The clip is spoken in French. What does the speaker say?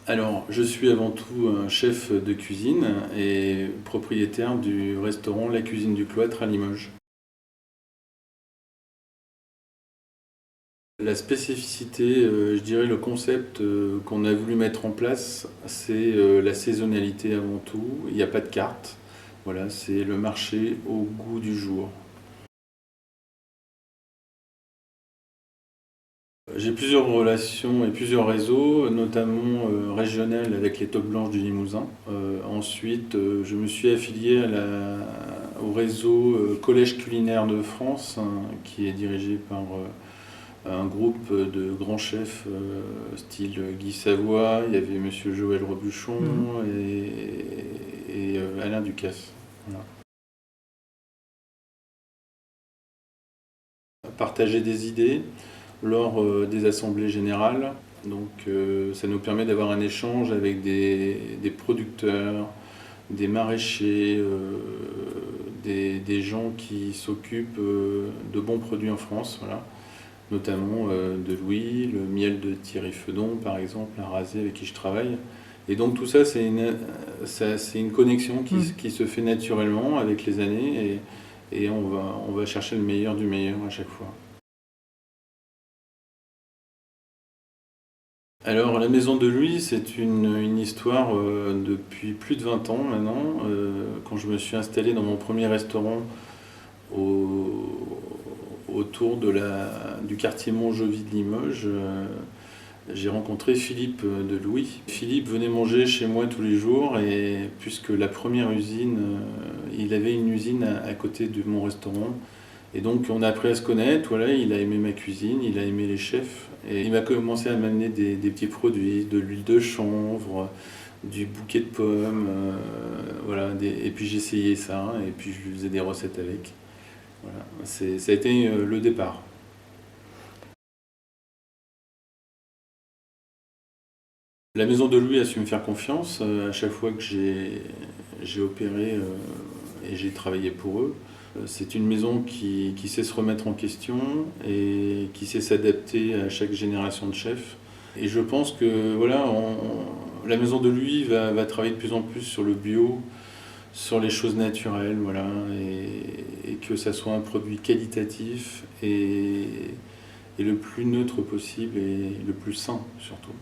Alors, je suis avant tout un chef de cuisine et propriétaire du restaurant La Cuisine du Cloître à Limoges. La spécificité, je dirais le concept qu'on a voulu mettre en place, c'est la saisonnalité avant tout. Il n'y a pas de carte. Voilà, c'est le marché au goût du jour. J'ai plusieurs relations et plusieurs réseaux, notamment régionales avec les Toques Blanches du Limousin. Ensuite, je me suis affilié au réseau Collège culinaire de France, hein, qui est dirigé par un groupe de grands chefs style Guy Savoie. Il y avait Monsieur Joël Robuchon et Alain Ducasse. Voilà. Partager des idées lors des assemblées générales. Donc ça nous permet d'avoir un échange avec des producteurs, des maraîchers, des gens qui s'occupent de bons produits en France, voilà. Notamment de Louis, le miel de Thierry Feudon par exemple, à Rasé avec qui je travaille. Et donc tout ça, c'est une connexion qui se fait naturellement avec les années et on va chercher le meilleur du meilleur à chaque fois. Alors, la maison de Louis, c'est une histoire depuis plus de 20 ans maintenant. Quand je me suis installé dans mon premier restaurant au- autour du quartier Montjoly de Limoges, j'ai rencontré Philippe de Louis. Philippe venait manger chez moi tous les jours et puisque la première usine, il avait une usine à côté de mon restaurant. Et donc on a appris à se connaître, voilà, il a aimé ma cuisine, il a aimé les chefs, et il m'a commencé à m'amener des petits produits, de l'huile de chanvre, du bouquet de pommes, voilà, et puis j'essayais ça, et puis je lui faisais des recettes avec. Voilà, ça a été le départ. La maison de Louis a su me faire confiance à chaque fois que j'ai opéré et j'ai travaillé pour eux. C'est une maison qui sait se remettre en question et qui sait s'adapter à chaque génération de chefs. Et je pense que voilà, la maison de Louis va travailler de plus en plus sur le bio, sur les choses naturelles, voilà, et que ça soit un produit qualitatif et le plus neutre possible et le plus sain surtout.